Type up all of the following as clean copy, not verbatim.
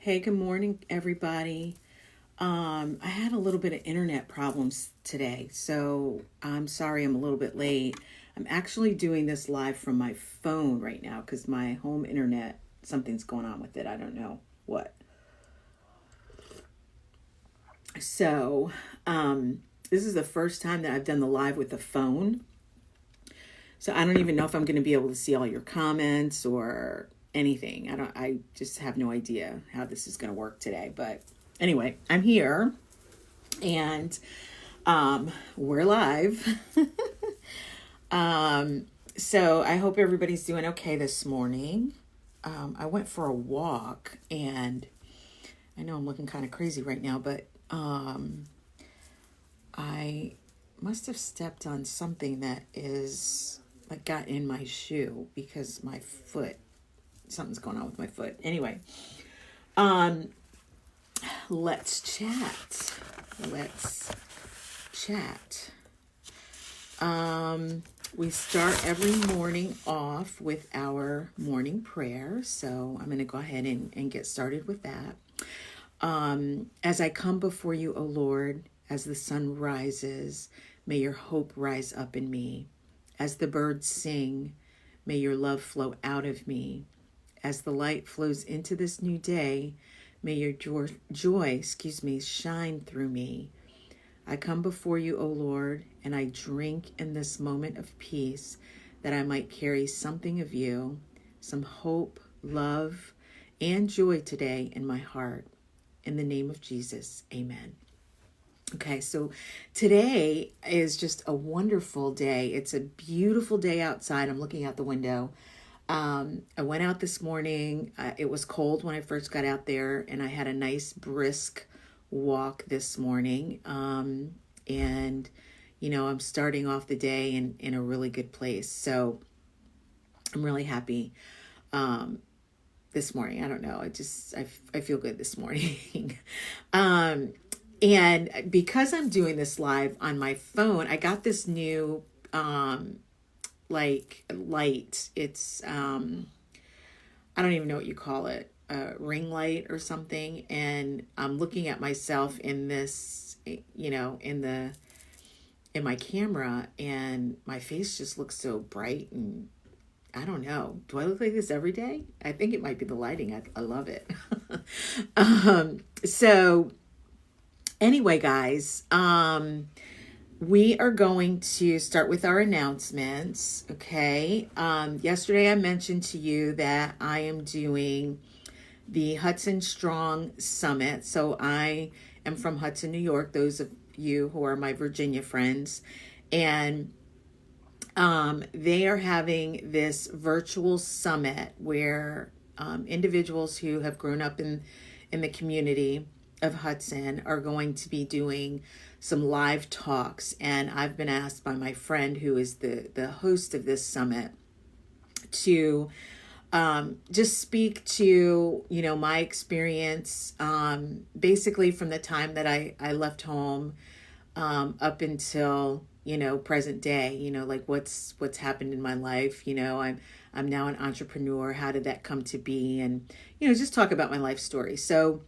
Hey, good morning, everybody. I had a little bit of internet problems today, so I'm sorry I'm a little bit late. I'm actually doing this live from my phone right now because my home internet, something's going on with it. I don't know what. So, this is the first time that I've done the live with the phone. So I don't even know if I'm going to be able to see all your comments or anything. I just have no idea how this is going to work today. But anyway, I'm here and we're live. So I hope everybody's doing okay this morning. I went for a walk and I know I'm looking kind of crazy right now, but I must have stepped on something that is like got in my shoe because my foot, something's going on with my foot. Anyway, let's chat. We start every morning off with our morning prayer. So I'm going to go ahead and get started with that. As I come before you, O Lord, as the sun rises, may your hope rise up in me. As the birds sing, may your love flow out of me. As the light flows into this new day, may your joy, shine through me. I come before you, O Lord, and I drink in this moment of peace that I might carry something of you, some hope, love, and joy today in my heart. In the name of Jesus, amen. Okay, so today is just a wonderful day. It's a beautiful day outside. I'm looking out the window. I went out this morning. It was cold when I first got out there, and I had a nice brisk walk this morning. And, you know, I'm starting off the day in a really good place. So I'm really happy this morning. I don't know. I feel good this morning. And because I'm doing this live on my phone, I got this new, like light. It's, I don't even know what you call it, ring light or something. And I'm looking at myself in this, you know, in my camera, and my face just looks so bright, and I don't know. Do I look like this every day? I think it might be the lighting. I love it. So anyway, guys, we are going to start with our announcements. Okay. Yesterday I mentioned to you that I am doing the Hudson Strong Summit. So I am from Hudson, New York, those of you who are my Virginia friends. And they are having this virtual summit where individuals who have grown up in the community of Hudson are going to be doing some live talks. And I've been asked by my friend who is the host of this summit to just speak to, you know, my experience, basically from the time that I left home up until, you know, present day, you know, like what's happened in my life. You know, I'm now an entrepreneur. How did that come to be? And, you know, just talk about my life story. So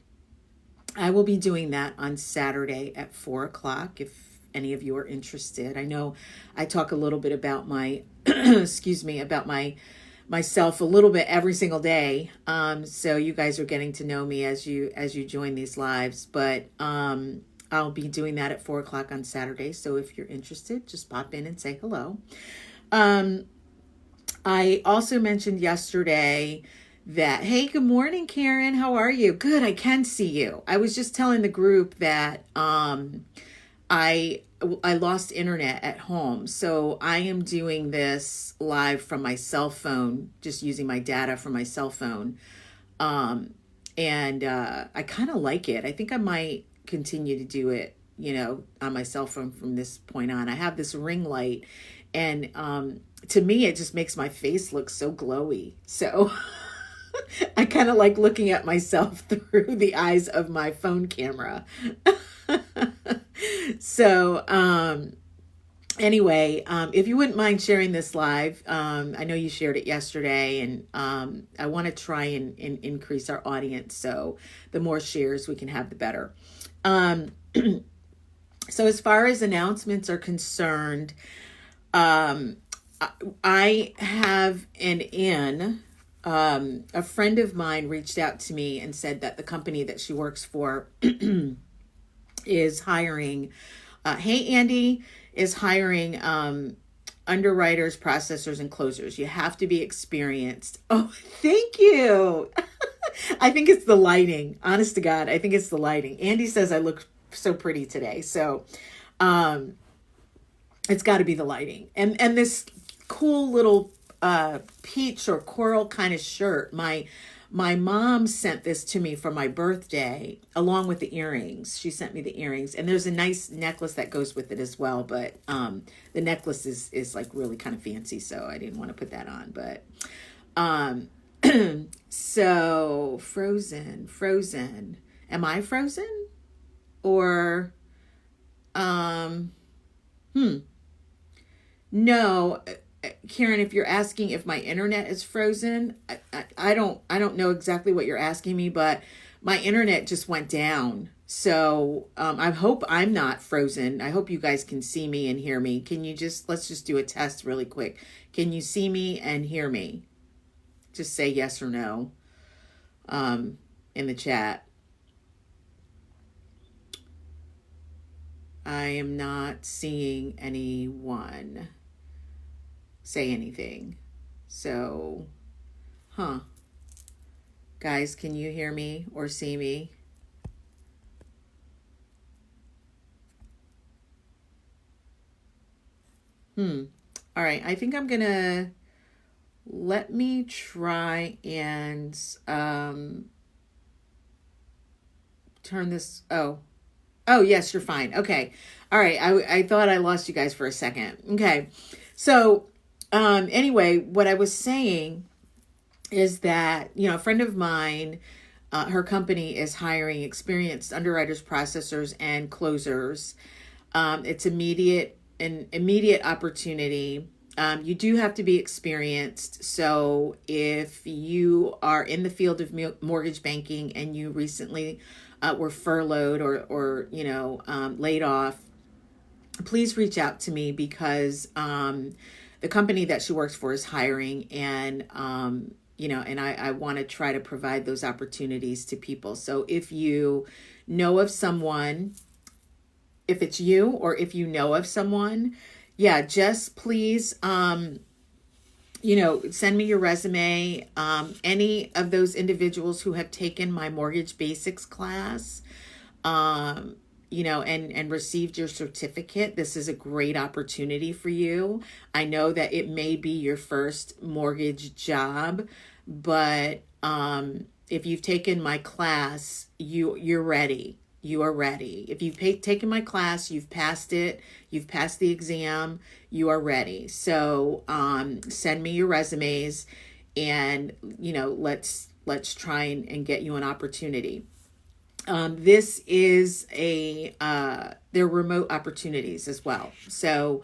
I will be doing that on Saturday at 4:00 if any of you are interested. I know I talk a little bit about my, about myself a little bit every single day. So you guys are getting to know me as you join these lives, but I'll be doing that at 4:00 on Saturday. So if you're interested, just pop in and say hello. I also mentioned yesterday that, hey, good morning, Karen. How are you? Good. I can see you. I was just telling the group that I lost internet at home. So I am doing this live from my cell phone, just using my data from my cell phone. And I kind of like it. I think I might continue to do it, you know, on my cell phone from this point on. I have this ring light, and to me, it just makes my face look so glowy. So I kind of like looking at myself through the eyes of my phone camera. So Anyway, if you wouldn't mind sharing this live, I know you shared it yesterday, and I want to try and increase our audience. So the more shares we can have, the better. Um, so as far as announcements are concerned, um, I have an in. A friend of mine reached out to me and said that the company that she works for is hiring. Hey, Andy is hiring underwriters, processors, and closers. You have to be experienced. Oh, thank you. I think it's the lighting. Honest to God, I think it's the lighting. Andy says I look so pretty today. So um, it's got to be the lighting. And this cool little peach or coral kind of shirt. My mom sent this to me for my birthday along with the earrings. She sent me the earrings, and there's a nice necklace that goes with it as well. But the necklace is like really kind of fancy, so I didn't want to put that on. But so frozen. Am I frozen? Or no, Karen, if you're asking if my internet is frozen, I don't know exactly what you're asking me, but my internet just went down. So I hope I'm not frozen. I hope you guys can see me and hear me. Let's just do a test really quick. Can you see me and hear me? Just say yes or no in the chat. I am not seeing anyone say anything. So, guys, can you hear me or see me? All right, I think I'm gonna let me try and turn this. Oh, yes, you're fine. Okay. All right. I thought I lost you guys for a second. Okay. So, anyway, what I was saying is that, a friend of mine, her company is hiring experienced underwriters, processors, and closers. It's an immediate opportunity. You do have to be experienced. So if you are in the field of mortgage banking and you recently were furloughed or laid off, please reach out to me because the company that she works for is hiring, and and I want to try to provide those opportunities to people. So if you know of someone, if it's you or if you know of someone, yeah, just please send me your resume. Any of those individuals who have taken my mortgage basics class, and received your certificate, this is a great opportunity for you. I know that it may be your first mortgage job, but if you've taken my class, you're ready. You are ready. If you've taken my class, you've passed it, you've passed the exam, you are ready. So send me your resumes, and let's try and get you an opportunity. This is they're remote opportunities as well. So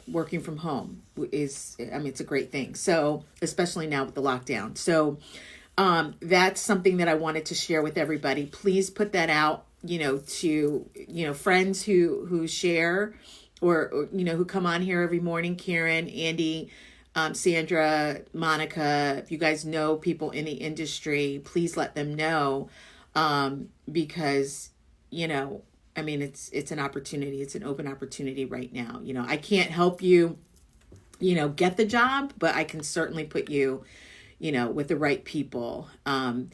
working from home it's a great thing. So especially now with the lockdown. So that's something that I wanted to share with everybody. Please put that out, to, friends who share or who come on here every morning. Karen, Andy, Sandra, Monica, if you guys know people in the industry, please let them know. Because, it's an opportunity. It's an open opportunity right now. I can't help you, get the job, but I can certainly put you, with the right people. And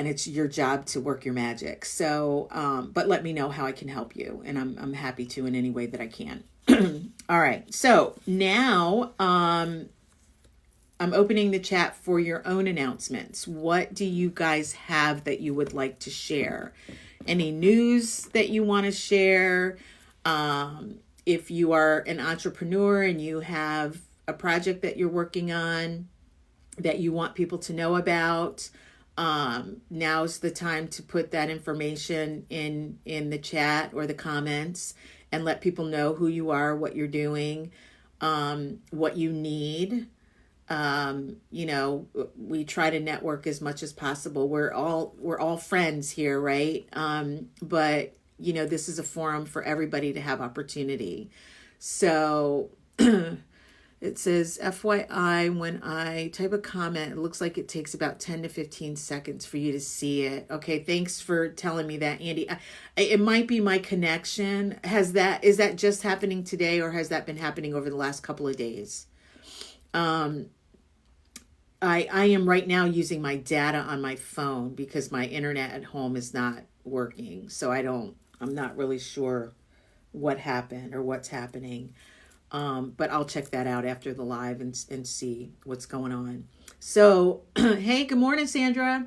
it's your job to work your magic. So, but let me know how I can help you. And I'm happy to in any way that I can. All right. So now, I'm opening the chat for your own announcements. What do you guys have that you would like to share? Any news that you want to share? If you are an entrepreneur and you have a project that you're working on that you want people to know about, now's the time to put that information in the chat or the comments, and let people know who you are, what you're doing, what you need. You know, we try to network as much as possible. We're all friends here, right? But you know, this is a forum for everybody to have opportunity. So it says, FYI, when I type a comment, it looks like it takes about 10 to 15 seconds for you to see it. Okay, thanks for telling me that, Andy. It might be my connection. Is that just happening today, or has that been happening over the last couple of days? I am right now using my data on my phone because my internet at home is not working. So I'm not really sure what happened or what's happening. But I'll check that out after the live and see what's going on. So, hey, good morning, Sandra.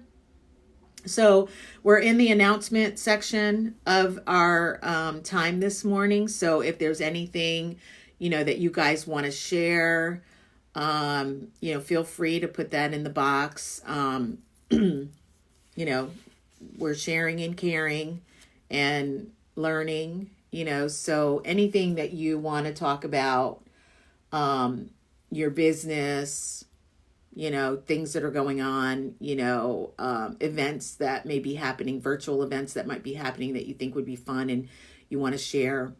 So we're in the announcement section of our time this morning. So if there's anything, you know, that you guys want to share, you know, feel free to put that in the box. You know, we're sharing and caring and learning, you know, so anything that you want to talk about, your business, you know, things that are going on, you know, events that may be happening, virtual events that might be happening that you think would be fun and you want to share,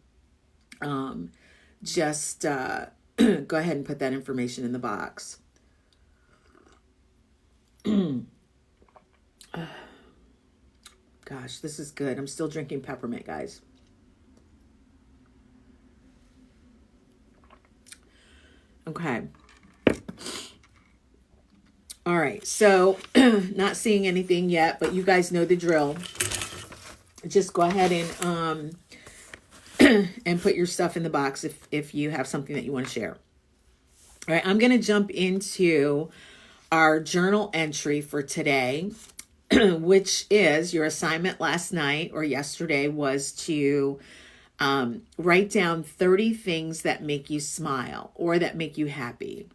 just go ahead and put that information in the box. Gosh, this is good. I'm still drinking peppermint, guys. Okay. All right. So not seeing anything yet, but you guys know the drill. Just go ahead and and put your stuff in the box if you have something that you want to share. All right. I'm going to jump into our journal entry for today, which is your assignment last night or yesterday was to write down 30 things that make you smile or that make you happy.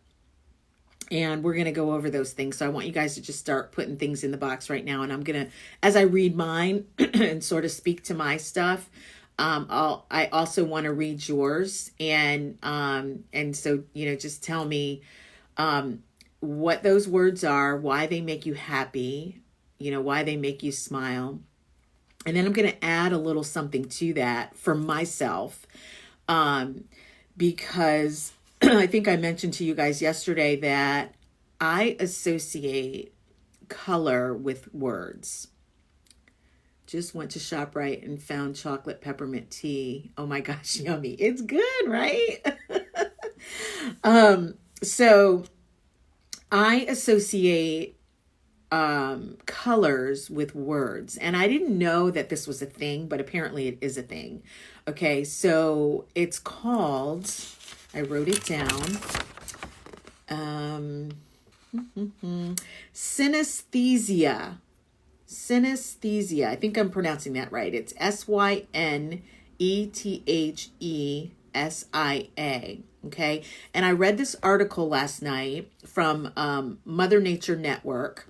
And we're going to go over those things. So I want you guys to just start putting things in the box right now. And I'm going to, as I read mine and sort of speak to my stuff, I also want to read yours. And so, you know, just tell me what those words are, why they make you happy, you know, why they make you smile. And then I'm going to add a little something to that for myself, because I think I mentioned to you guys yesterday that I associate color with words. Just went to ShopRite and found chocolate peppermint tea. Oh my gosh, yummy. It's good, right? So I associate colors with words. And I didn't know that this was a thing, but apparently it is a thing. Okay, so it's called, I wrote it down, synesthesia. Synesthesia. I think I'm pronouncing that right. It's SYNETHESIA. Okay, and I read this article last night from Mother Nature Network.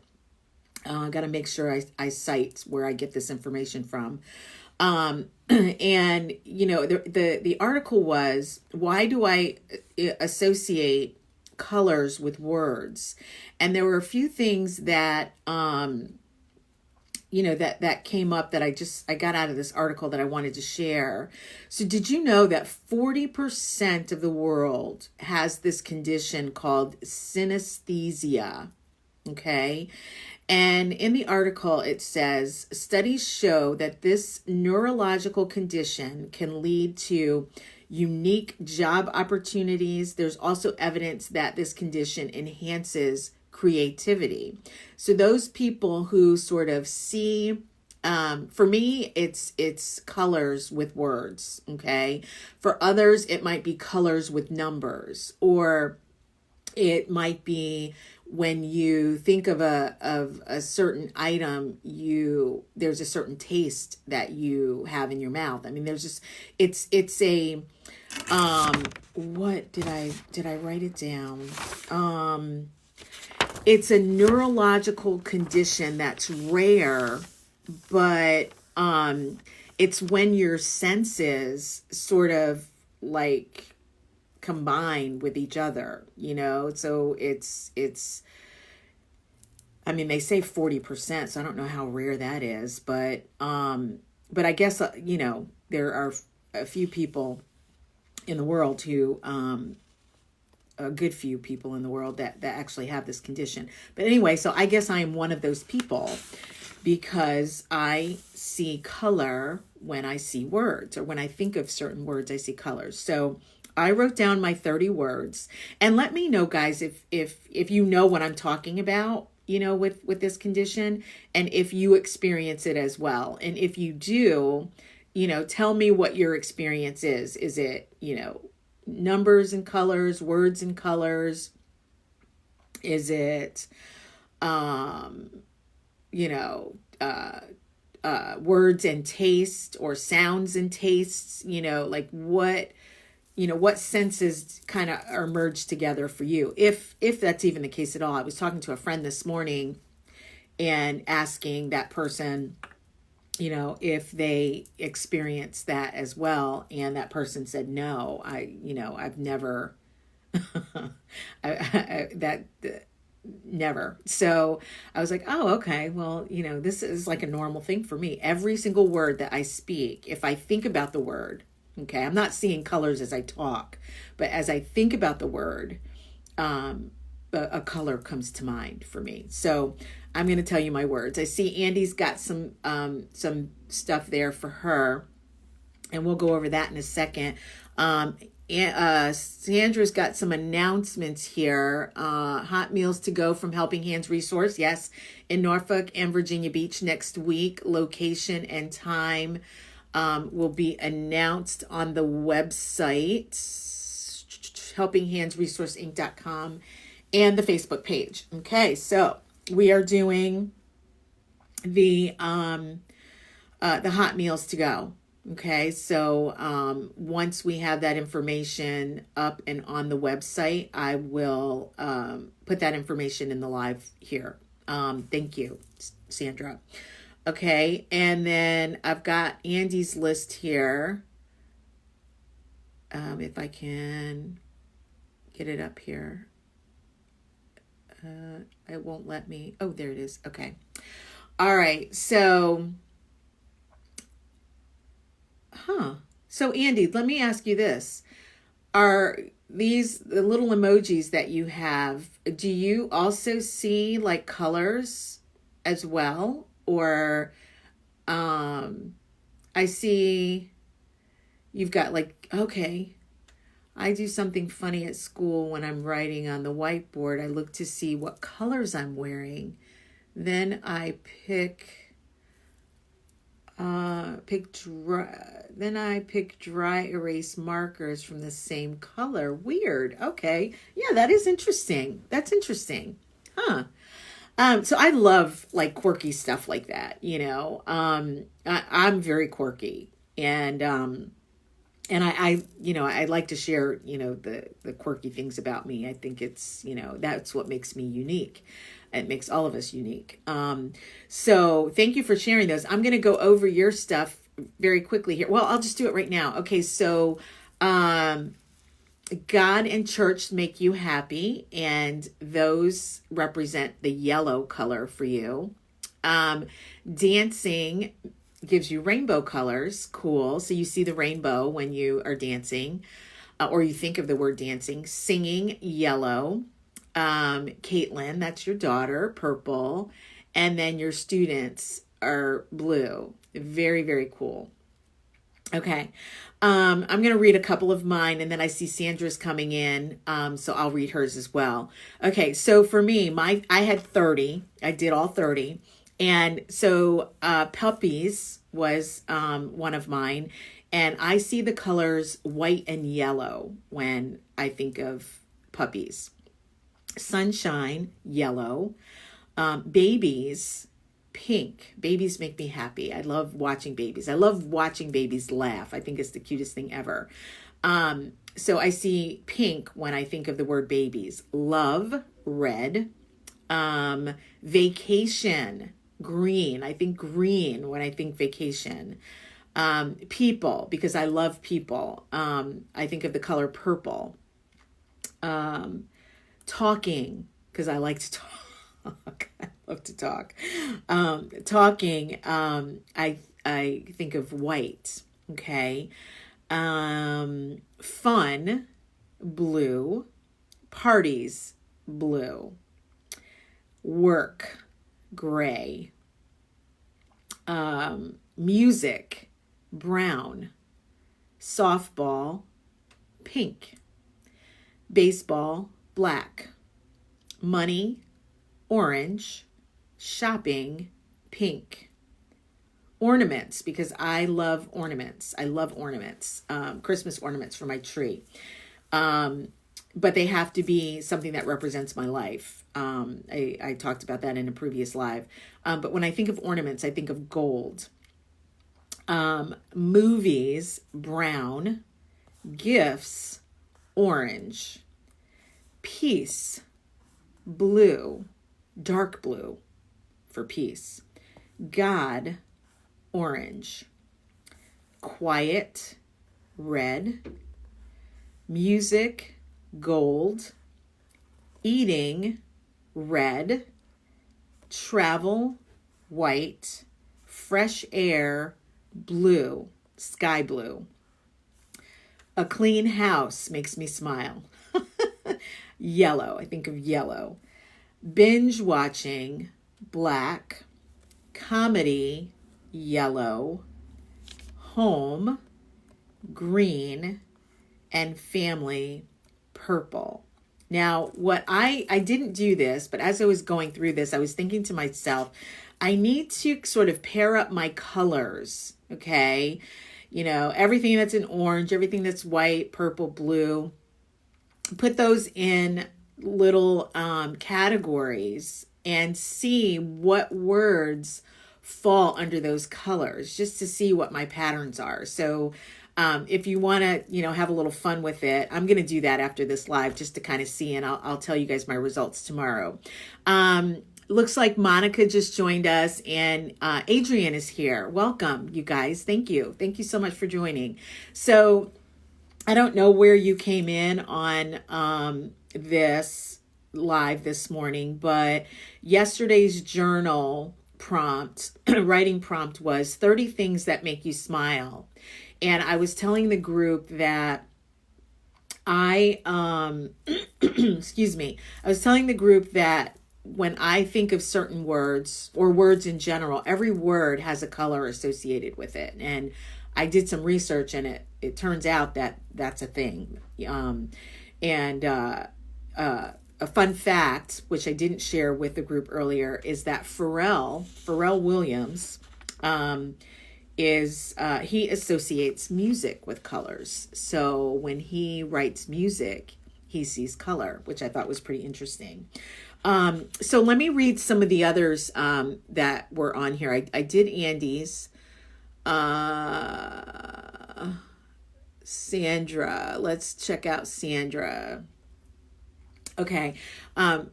I got to make sure I cite where I get this information from. And, you know, the article was, why do I associate colors with words? And there were a few things that, you know, that came up that I got out of this article that I wanted to share. So did you know that 40% of the world has this condition called synesthesia? Okay. And in the article, it says, studies show that this neurological condition can lead to unique job opportunities. There's also evidence that this condition enhances creativity. So those people who sort of see, for me, it's colors with words, okay? For others, it might be colors with numbers, or it might be when you think of a certain item, there's a certain taste that you have in your mouth. I mean, there's just, it's a, what did I write it down? It's a neurological condition that's rare, but, it's when your senses sort of like combine with each other, you know? So I mean, they say 40%, so I don't know how rare that is, but I guess, you know, there are a few people in the world who, a good few people in the world that actually have this condition. But anyway, so I guess I am one of those people because I see color when I see words, or when I think of certain words, I see colors. So I wrote down my 30 words, and let me know, guys, if you know what I'm talking about, you know, with this condition, and if you experience it as well. And if you do, you know, tell me what your experience is. Is it, you know, numbers and colors, words and colors? Is it, you know, words and taste, or sounds and tastes? You know, like what, you know, what senses kind of are merged together for you, if that's even the case at all. I was talking to a friend this morning and asking that person, you know, if they experience that as well, and that person said no. I've never that never. So I was like, oh, okay, well, you know, this is like a normal thing for me. Every single word that I speak, if I think about the word, okay, I'm not seeing colors as I talk, but as I think about the word, a color comes to mind for me. So I'm going to tell you my words. I see Andy's got some stuff there for her, and we'll go over that in a second. Sandra's got some announcements here. Hot Meals to Go from Helping Hands Resource. Yes, in Norfolk and Virginia Beach next week. Location and time will be announced on the website, helpinghandsresourceinc.com, and the Facebook page. Okay, so we are doing the Hot Meals to Go. Okay, so once we have that information up and on the website, I will put that information in the live here. Thank you, Sandra. Okay, and then I've got Andy's list here. If I can get it up here. It won't let me. Oh, there it is. Okay. All right, so... So Andy, let me ask you this. Are these the little emojis that you have, do you also see like colors as well? Or I see you've got like, okay, I do something funny at school when I'm writing on the whiteboard. I look to see what colors I'm wearing. Then I pick dry erase markers from the same color. Weird. Okay. Yeah, that is interesting. That's interesting. Huh. So I love like quirky stuff like that, you know. I'm very quirky, and I you know, I like to share, you know, the quirky things about me. I think it's, you know, that's what makes me unique. It makes all of us unique. So thank you for sharing those. I'm going to go over your stuff very quickly here. Well, I'll just do it right now. Okay. So, God and church make you happy, and those represent the yellow color for you. Dancing gives you rainbow colors. Cool. So you see the rainbow when you are dancing, or you think of the word dancing. Singing, yellow. Caitlin, that's your daughter, purple. And then your students are blue. Very, very cool. Okay. I'm going to read a couple of mine, and then I see Sandra's coming in. So I'll read hers as well. Okay. So for me, I had 30. I did all 30. And so, puppies was, one of mine, and I see the colors white and yellow when I think of puppies. Sunshine, yellow. Babies, pink. Babies make me happy. I love watching babies. I love watching babies laugh. I think it's the cutest thing ever. So I see pink when I think of the word babies. Love, red. Vacation, green. I think green when I think vacation. People, because I love people. I think of the color purple. Talking, because I like to talk. I love to talk. Talking, I think of white. Okay. Fun, blue. Parties, blue. Work, gray. Music, brown. Softball, pink. Baseball, black. Money, orange. Shopping, pink. Ornaments, because I love ornaments. I love ornaments, Christmas ornaments for my tree. But they have to be something that represents my life. I talked about that in a previous live. But when I think of ornaments, I think of gold. Movies, brown. Gifts, orange. Peace, blue, dark blue for peace. God, orange. Quiet, red. Music, gold. Eating, red. Travel, white. Fresh air, blue, sky blue. A clean house makes me smile. Yellow, I think of yellow. Binge watching, black. Comedy, yellow. Home, green. And family, purple. Now, what I didn't do this, but as I was going through this, I was thinking to myself, I need to sort of pair up my colors, okay? You know, everything that's in orange, everything that's white, purple, blue, put those in little categories and see what words fall under those colors, just to see what my patterns are. So if you want to, you know, have a little fun with it, I'm going to do that after this live just to kind of see, and I'll tell you guys my results tomorrow. Looks like Monica just joined us, and Adrian is here. Welcome, you guys. Thank you. Thank you so much for joining. So I don't know where you came in on this live this morning, but yesterday's journal prompt, writing prompt was 30 things that make you smile. And I was telling the group that excuse me, I was telling the group that when I think of certain words or words in general, every word has a color associated with it. And I did some research, and it turns out that that's a thing. A fun fact, which I didn't share with the group earlier, is that Pharrell Williams, he associates music with colors. So when he writes music, he sees color, which I thought was pretty interesting. So let me read some of the others that were on here. I did Andy's. Sandra, let's check out Sandra. Okay.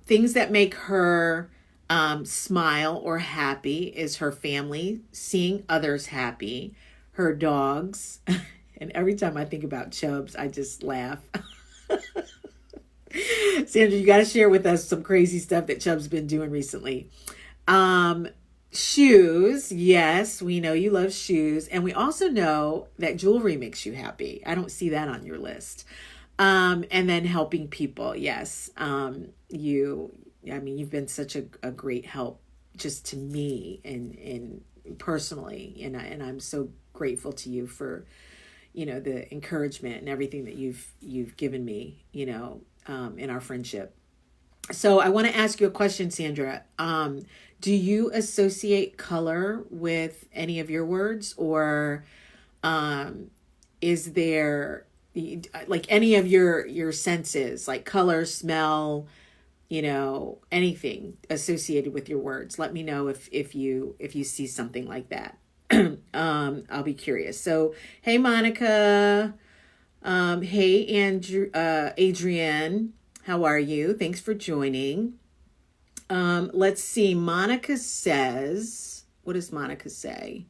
Things that make her smile or happy is her family, seeing others happy, her dogs. And every time I think about Chubbs, I just laugh. Sandra, you got to share with us some crazy stuff that Chubb's been doing recently. Shoes. Yes, we know you love shoes. And we also know that jewelry makes you happy. I don't see that on your list. And then helping people. Yes. You've been such a great help just to me and personally. And I'm so grateful to you for, the encouragement and everything that you've given me, in our friendship. So I want to ask you a question, Sandra. Do you associate color with any of your words, or is there like any of your senses, like color, smell, anything associated with your words? Let me know if you see something like that. I'll be curious. So, hey, Monica. Hey, Andrew, Adrienne, how are you? Thanks for joining. Let's see. Monica says, what does Monica say?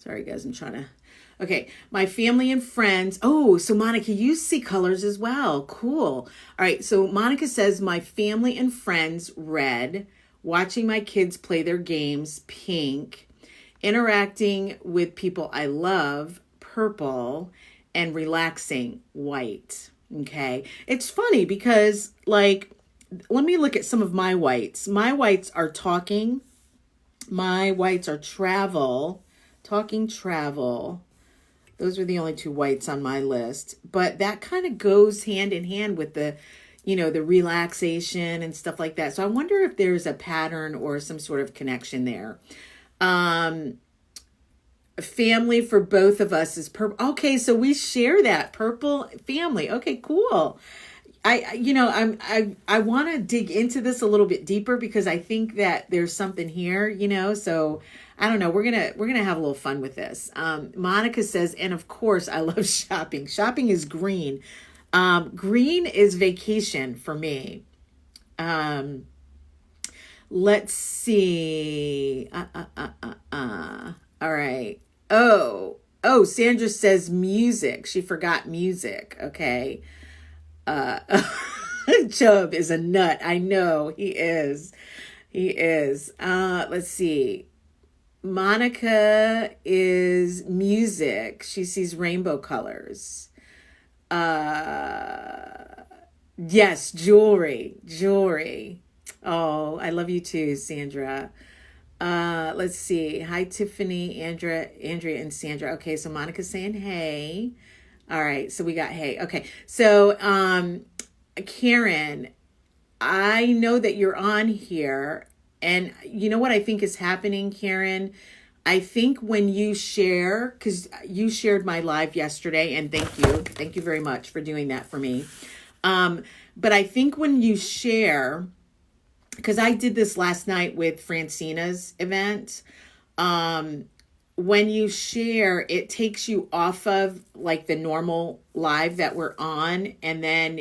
Sorry, guys, I'm trying to. Okay, my family and friends. Oh, so Monica, you see colors as well. Cool. All right, so Monica says, my family and friends, red. Watching my kids play their games, pink. Interacting with people I love, purple. And relaxing, white. Okay, it's funny because, like, let me look at some of my whites. My whites are talking. My whites are travel. Talking, travel. Those are the only two whites on my list. But that kind of goes hand in hand with the, the relaxation and stuff like that. So I wonder if there's a pattern or some sort of connection there. Family for both of us is purple. Okay, so we share that purple family. Okay, cool. I want to dig into this a little bit deeper because I think that there's something here, so I don't know. We're going to have a little fun with this. Monica says, and of course I love shopping. Shopping is green. Green is vacation for me. Let's see. All right. Oh, Sandra says music. She forgot music. Okay. Chubb is a nut. I know he is. He is. Let's see. Monica is music. She sees rainbow colors. Yes, jewelry. Oh, I love you too, Sandra. Let's see. Hi, Tiffany, Andrea, and Sandra. Okay, so Monica's saying hey. All right, so we got hey. Okay, so Karen, I know that you're on here, and you know what I think is happening, Karen? I think when you share, because you shared my live yesterday, and thank you very much for doing that for me. But I think when you share, because I did this last night with Francina's event, when you share, it takes you off of like the normal live that we're on, and then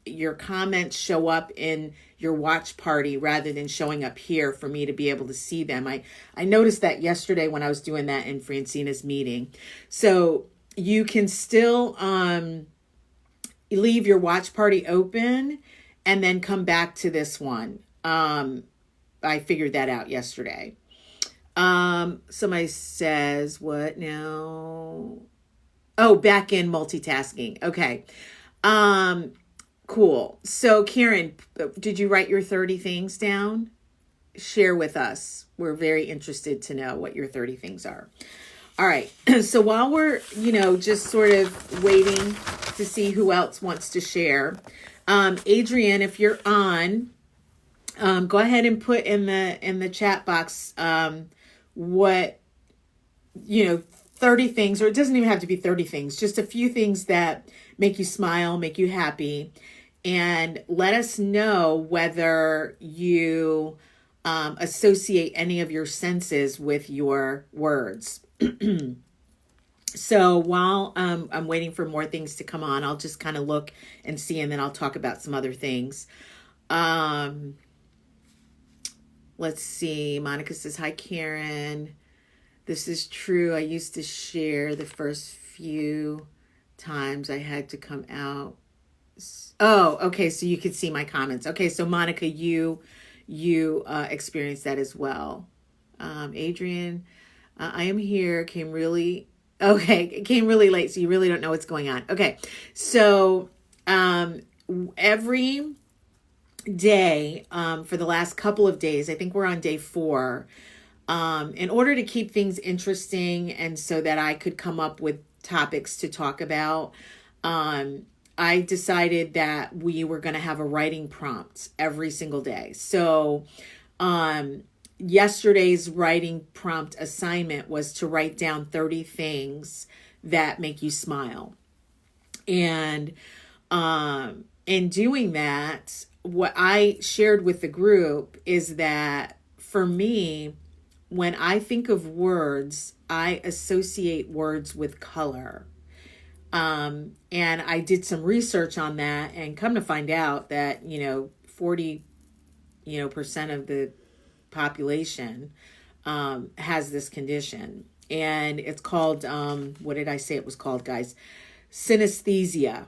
your comments show up in your watch party rather than showing up here for me to be able to see them. I noticed that yesterday when I was doing that in Francina's meeting. So you can still leave your watch party open and then come back to this one. I figured that out yesterday. Somebody says, what now? Oh, back in multitasking. Okay. Cool. So Karen, did you write your 30 things down? Share with us. We're very interested to know what your 30 things are. All right. So while we're, just sort of waiting to see who else wants to share, Adrienne, if you're on, go ahead and put in the chat box, what, 30 things, or it doesn't even have to be 30 things, just a few things that make you smile, make you happy, and let us know whether you associate any of your senses with your words. So while I'm waiting for more things to come on, I'll just kind of look and see, and then I'll talk about some other things. Let's see. Monica says, hi, Karen. This is true. I used to share the first few times I had to come out. Oh, okay. So you could see my comments. Okay. So Monica, you experienced that as well. Adrienne, I am here. Came really late. So you really don't know what's going on. Okay. So, every day, for the last couple of days, I think we're on day 4, in order to keep things interesting and so that I could come up with topics to talk about, I decided that we were going to have a writing prompt every single day. So, yesterday's writing prompt assignment was to write down 30 things that make you smile. And, in doing that, what I shared with the group is that for me, when I think of words, I associate words with color. And I did some research on that and come to find out that, 40, percent of the population, has this condition. and it's called, what did I say it was called, guys? Synesthesia.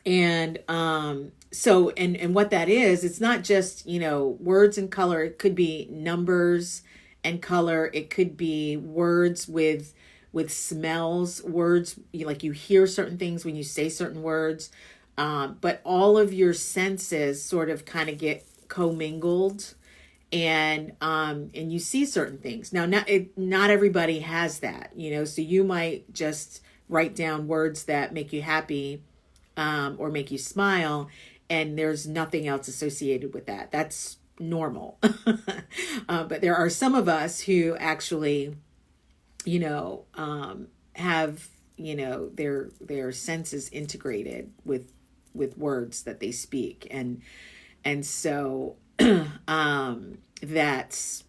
And and what that is, it's not just, words and color. It could be numbers and color. It could be words with smells, words, like you hear certain things when you say certain words. But all of your senses sort of kind of get commingled, and you see certain things. Now, not everybody has that, so you might just write down words that make you happy, or make you smile, and there's nothing else associated with that. That's normal. But there are some of us who actually, have, their senses integrated with words that they speak. And so, that's,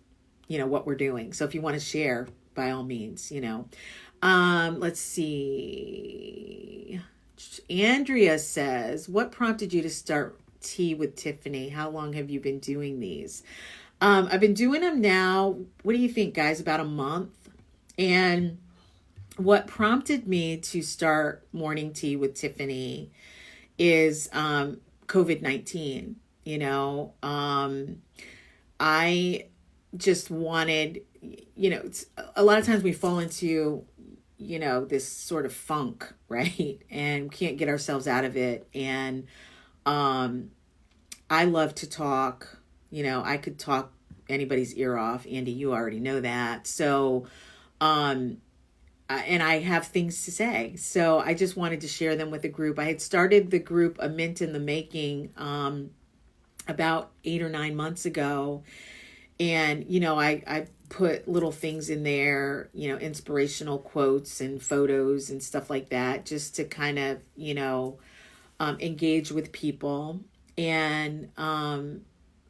what we're doing. So if you want to share, by all means, let's see. Andrea says, what prompted you to start Tea with Tiffany? How long have you been doing these? I've been doing them now. What do you think, guys? About a month. And what prompted me to start Morning Tea with Tiffany is COVID-19. I just wanted, it's, a lot of times we fall into, this sort of funk, right? And can't get ourselves out of it. And I love to talk. I could talk anybody's ear off. Andy, you already know that. So, and I have things to say. So I just wanted to share them with the group. I had started the group A Mint in the Making about 8 or 9 months ago. And, I put little things in there, inspirational quotes and photos and stuff like that, just to kind of, engage with people. And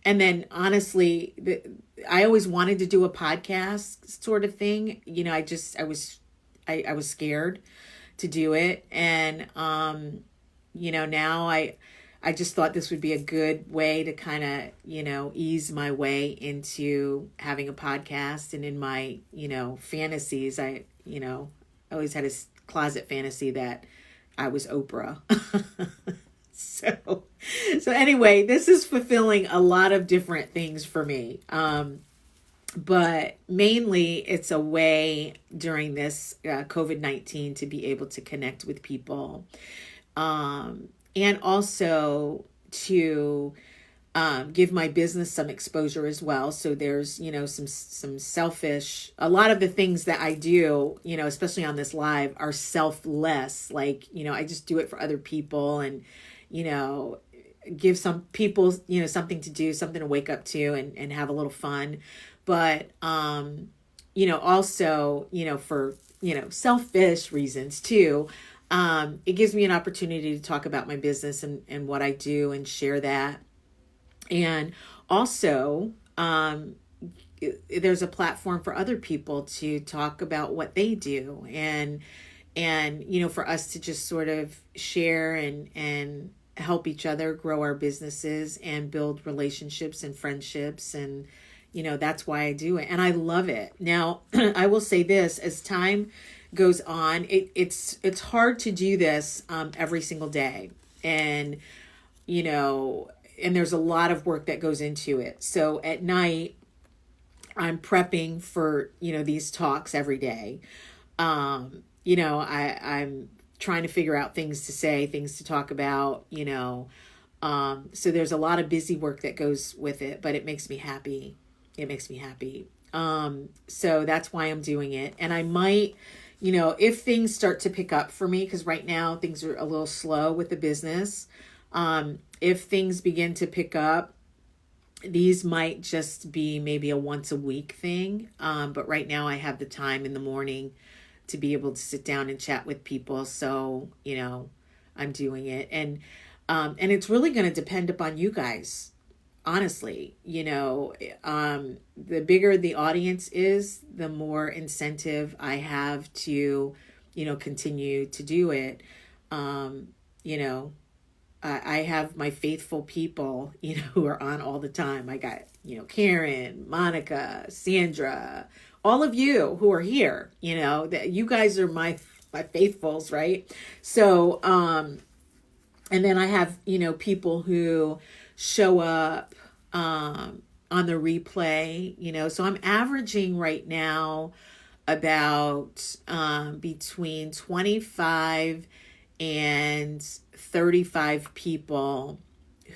then honestly, I always wanted to do a podcast sort of thing. I was scared to do it. And, now I just thought this would be a good way to kind of, ease my way into having a podcast. And in my, fantasies, I always had a closet fantasy that I was Oprah. So anyway, this is fulfilling a lot of different things for me. But mainly it's a way during this COVID-19 to be able to connect with people. And also to give my business some exposure as well. So there's, some selfish, a lot of the things that I do, especially on this live, are selfless. Like, I just do it for other people, and, give some people, something to do, something to wake up to, and have a little fun. But, also, for, selfish reasons too. It gives me an opportunity to talk about my business and what I do and share that. And also, there's a platform for other people to talk about what they do, and for us to just sort of share and help each other grow our businesses and build relationships and friendships. And, that's why I do it. And I love it. Now, I will say this, as time goes on, it's hard to do this every single day. And, and there's a lot of work that goes into it. So at night, I'm prepping for, these talks every day. I'm trying to figure out things to say, things to talk about, so there's a lot of busy work that goes with it, but it makes me happy. So that's why I'm doing it. And I might, if things start to pick up for me, because right now things are a little slow with the business. If things begin to pick up, these might just be maybe a once a week thing. But right now I have the time in the morning to be able to sit down and chat with people. So, I'm doing it. And it's really going to depend upon you guys. Honestly, the bigger the audience is, the more incentive I have to, continue to do it. I have my faithful people, who are on all the time. I got, Karen, Monica, Sandra, all of you who are here, that you guys are my faithfuls, right? So, and then I have, people who show up, on the replay, so I'm averaging right now about, between 25 and 35 people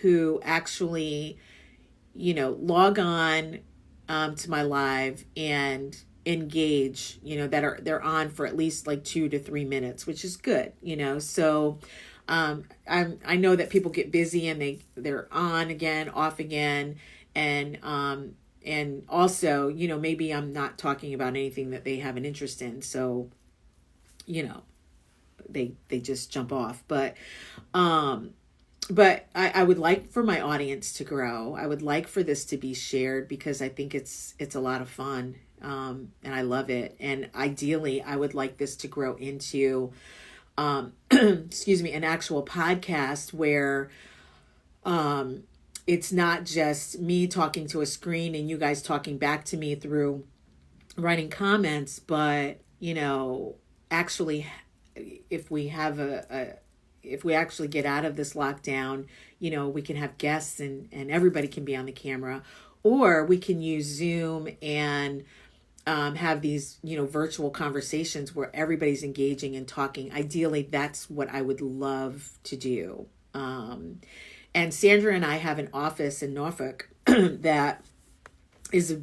who actually, log on, to my live and engage, they're on for at least like 2 to 3 minutes, which is good, so, I know that people get busy and they're on again, off again. And also, maybe I'm not talking about anything that they have an interest in. So, they just jump off, but I would like for my audience to grow. I would like for this to be shared because I think it's a lot of fun. And I love it. And ideally I would like this to grow into, excuse me, an actual podcast where, it's not just me talking to a screen and you guys talking back to me through writing comments, but, actually, if we have if we actually get out of this lockdown, we can have guests and everybody can be on the camera, or we can use Zoom and have these, virtual conversations where everybody's engaging and talking. Ideally, that's what I would love to do. And Sandra and I have an office in Norfolk that is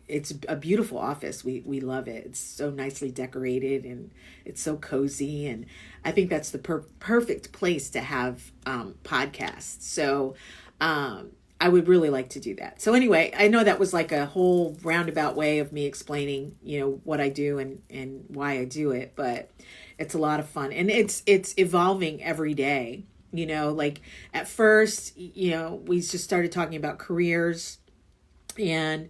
it's a beautiful office. We love it. It's so nicely decorated and it's so cozy. And I think that's the perfect place to have podcasts. So I would really like to do that. So anyway, I know that was like a whole roundabout way of me explaining, what I do and why I do it. But it's a lot of fun. And it's evolving every day. Like at first, we just started talking about careers and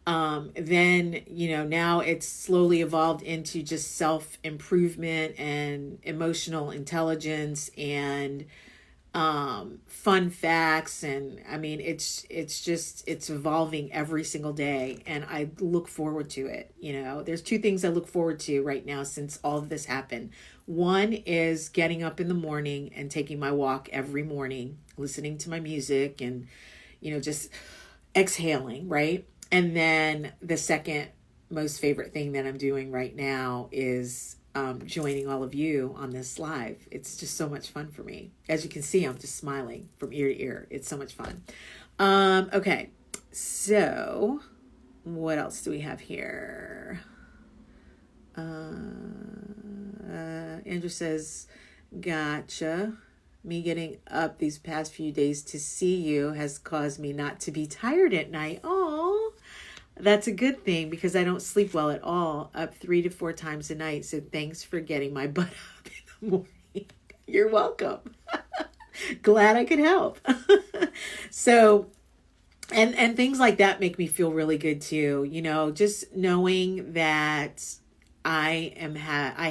then, now it's slowly evolved into just self-improvement and emotional intelligence and fun facts. And I mean, it's evolving every single day. And I look forward to it. There's 2 things I look forward to right now since all of this happened. One is getting up in the morning and taking my walk every morning, listening to my music and, just exhaling, right? And then the second most favorite thing that I'm doing right now is joining all of you on this live. It's just so much fun for me. As you can see, I'm just smiling from ear to ear. It's so much fun. Okay, so what else do we have here? Andrew says, gotcha. Me getting up these past few days to see you has caused me not to be tired at night. Oh, that's a good thing because I don't sleep well at all. Up 3 to 4 times a night. So thanks for getting my butt up in the morning. You're welcome. Glad I could help. So, and things like that make me feel really good too. Just knowing that I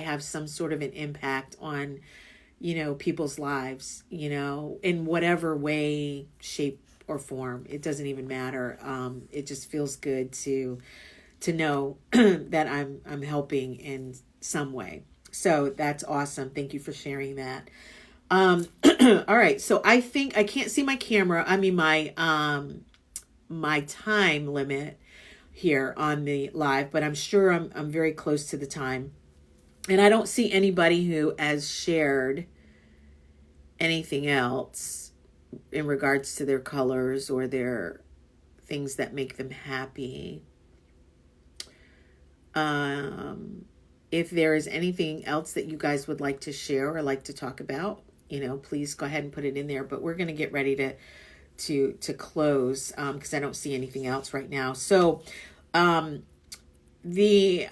have some sort of an impact on, people's lives, in whatever way, shape, or form. It doesn't even matter. It just feels good to know that I'm helping in some way. So that's awesome. Thank you for sharing that. All right. So I think I can't see my camera. I mean, my time limit here on the live, but I'm sure I'm very close to the time. And I don't see anybody who has shared anything else in regards to their colors or their things that make them happy. If there is anything else that you guys would like to share or like to talk about, please go ahead and put it in there. But we're going to get ready to close because I don't see anything else right now. So we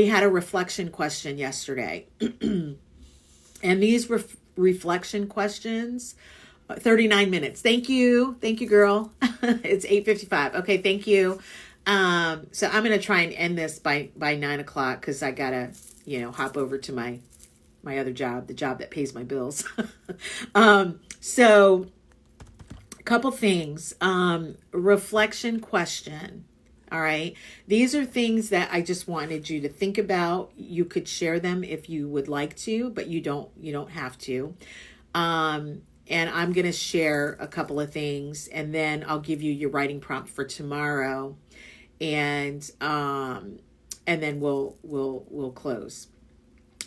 had a reflection question yesterday. And these reflection questions, 39 minutes. Thank you, girl. It's 8:55. Okay, thank you. So I'm going to try and end this by 9 o'clock because I got to, hop over to my my other job, the job that pays my bills. So a couple things. Reflection question. All right. These are things that I just wanted you to think about. You could share them if you would like to, but you don't have to. And I'm going to share a couple of things, and then I'll give you your writing prompt for tomorrow. And then we'll close.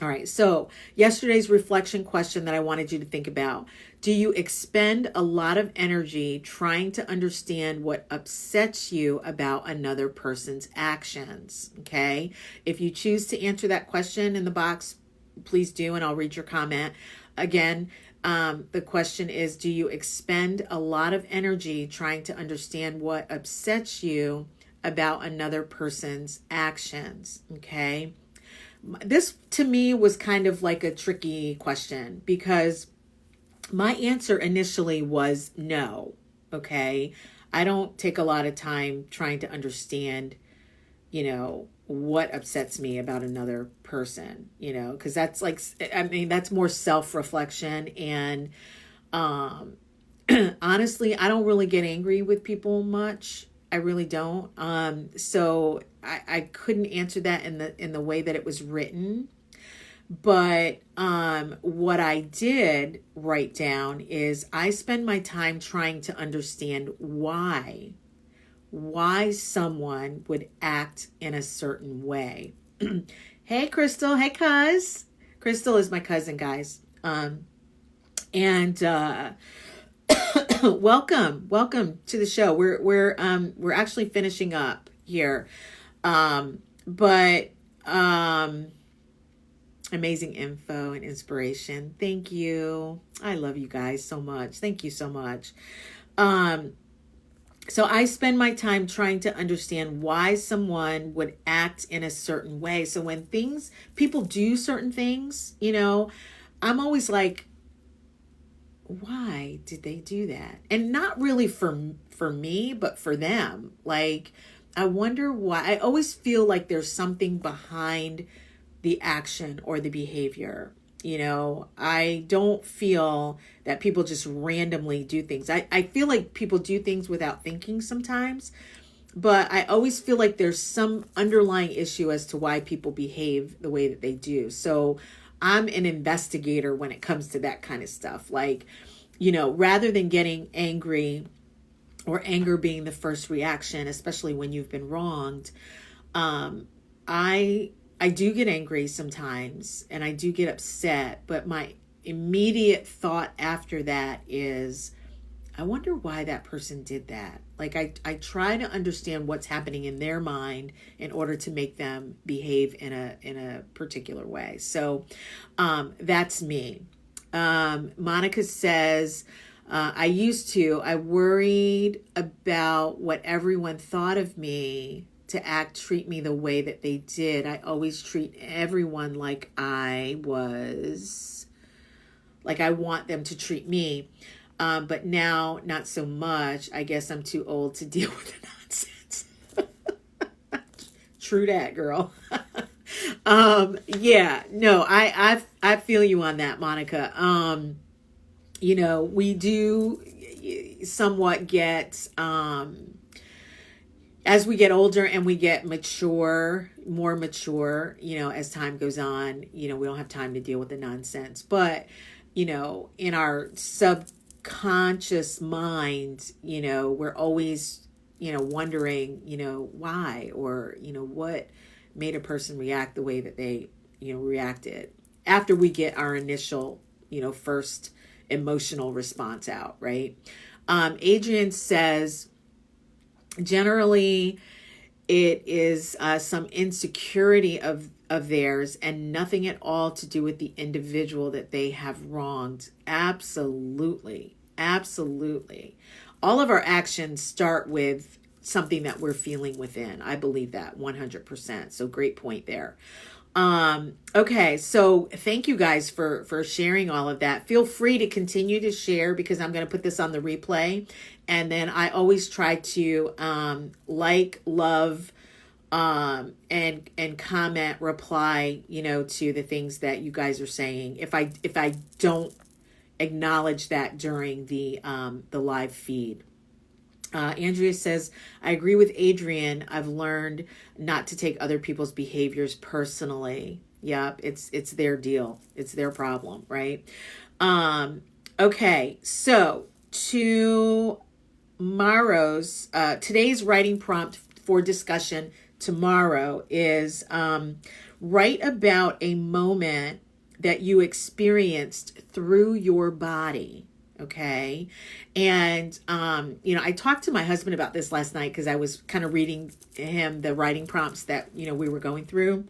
All right. So yesterday's reflection question that I wanted you to think about: do you expend a lot of energy trying to understand what upsets you about another person's actions? Okay. If you choose to answer that question in the box, please do, and I'll read your comment. Again, the question is, do you expend a lot of energy trying to understand what upsets you about another person's actions? Okay. This to me was kind of like a tricky question because my answer initially was no. Okay. I don't take a lot of time trying to understand, what upsets me about another person, because that's that's more self-reflection. And honestly, I don't really get angry with people much. I really don't. So I couldn't answer that in the way that it was written. But what I did write down is I spend my time trying to understand why someone would act in a certain way. Hey, Crystal. Hey, cuz. Crystal is my cousin, guys. And welcome to the show. We're actually finishing up here. But amazing info and inspiration. Thank you. I love you guys so much. Thank you so much. So I spend my time trying to understand why someone would act in a certain way. So when people do certain things, I'm always like, why did they do that? And not really for me, but for them. Like, I wonder why. I always feel like there's something behind the action or the behavior. I don't feel that people just randomly do things. I feel like people do things without thinking sometimes, but I always feel like there's some underlying issue as to why people behave the way that they do. So I'm an investigator when it comes to that kind of stuff. Like, rather than getting angry or anger being the first reaction, especially when you've been wronged, I do get angry sometimes and I do get upset, but my immediate thought after that is, I wonder why that person did that. Like I try to understand what's happening in their mind in order to make them behave in a particular way. So that's me. Monica says, I worried about what everyone thought of me to treat me the way that they did. I always treat everyone like I want them to treat me. But now, not so much. I guess I'm too old to deal with the nonsense. True that, girl. Yeah, no, I feel you on that, Monica. We do somewhat get, as we get older and we get more mature, as time goes on, we don't have time to deal with the nonsense. But, in our subconscious mind, we're always, wondering, why, or, what made a person react the way that they, reacted after we get our initial, first emotional response out, right? Adrian says, generally, it is some insecurity of theirs and nothing at all to do with the individual that they have wronged. Absolutely. Absolutely. All of our actions start with something that we're feeling within. I believe that 100%. So great point there. Okay. So thank you guys for sharing all of that. Feel free to continue to share because I'm going to put this on the replay. And then I always try to, love, and comment, reply, to the things that you guys are saying. If I don't acknowledge that during the live feed. Andrea says, I agree with Adrian. I've learned not to take other people's behaviors personally. Yep, it's their deal. It's their problem, right? Okay, so today's writing prompt for discussion tomorrow is write about a moment that you experienced through your body. Okay. And, I talked to my husband about this last night because I was kind of reading him the writing prompts that, we were going through.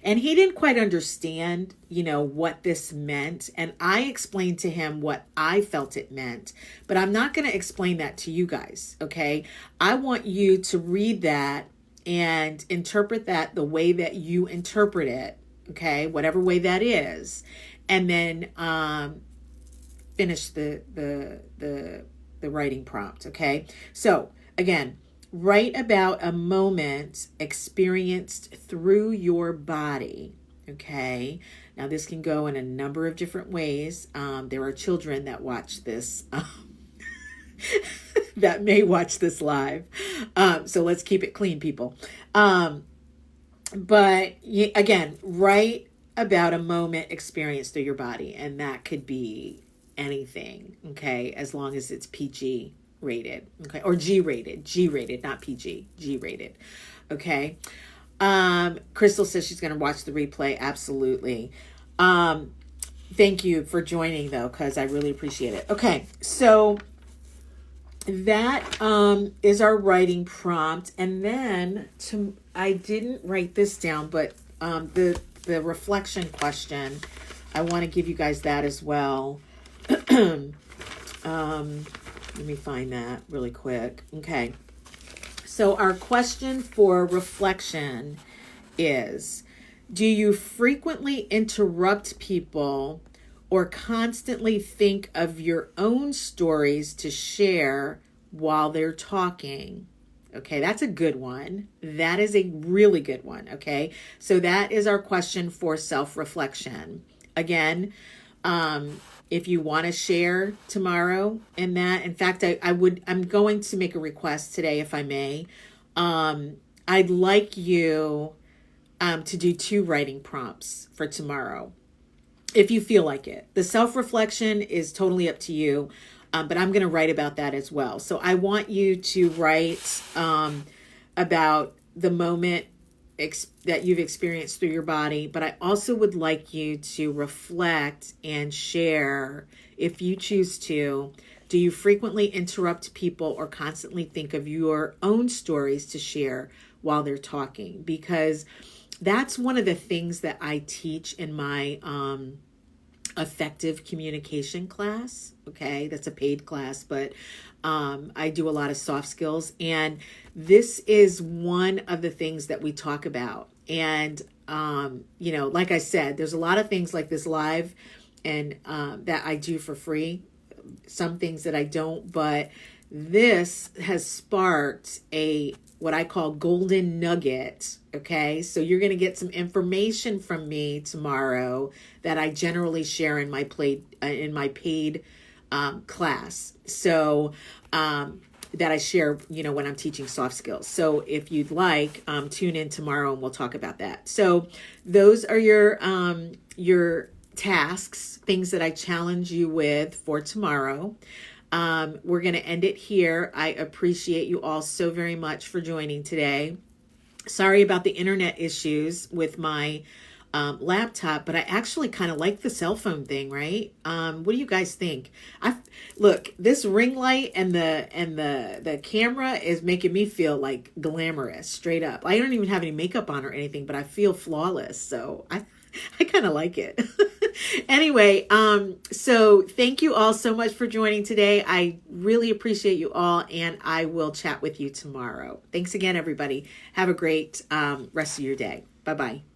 And he didn't quite understand, what this meant. And I explained to him what I felt it meant. But I'm not going to explain that to you guys. Okay. I want you to read that and interpret that the way that you interpret it. Okay. Whatever way that is. And then, finish the writing prompt. Okay. So again, write about a moment experienced through your body. Okay. Now this can go in a number of different ways. There are children that watch this, that may watch this live. So let's keep it clean, people. But again, write about a moment experienced through your body. And that could be anything, okay, as long as it's PG rated, okay, or G rated, not PG, G rated, okay. Crystal says she's going to watch the replay. Absolutely. Thank you for joining though, because I really appreciate it. Okay, so that is our writing prompt, and then I didn't write this down, but the reflection question, I want to give you guys that as well. Let me find that really quick. Okay. So our question for reflection is, do you frequently interrupt people or constantly think of your own stories to share while they're talking? Okay, that's a good one. That is a really good one. Okay, so that is our question for self-reflection. Again, if you want to share tomorrow in that, in fact, I'm going to make a request today, if I may. I'd like you to do 2 writing prompts for tomorrow, if you feel like it. The self-reflection is totally up to you, but I'm going to write about that as well. So I want you to write about the moment that you've experienced through your body, but I also would like you to reflect and share, if you choose to, do you frequently interrupt people or constantly think of your own stories to share while they're talking? Because that's one of the things that I teach in my effective communication class. Okay, that's a paid class, but I do a lot of soft skills, and this is one of the things that we talk about. And like I said, there's a lot of things like this live and that I do for free, some things that I don't, but this has sparked what I call golden nugget. Okay, so you're going to get some information from me tomorrow that I generally share in my paid class. So that I share, when I'm teaching soft skills. So if you'd like, tune in tomorrow and we'll talk about that. So those are your tasks, things that I challenge you with for tomorrow. We're going to end it here. I appreciate you all so very much for joining today. Sorry about the internet issues with my laptop, but I actually kind of like the cell phone thing, right? What do you guys think? Look, this ring light and the camera is making me feel like glamorous, straight up. I don't even have any makeup on or anything, but I feel flawless. So I kind of like it. Anyway, so thank you all so much for joining today. I really appreciate you all, and I will chat with you tomorrow. Thanks again, everybody. Have a great rest of your day. Bye-bye.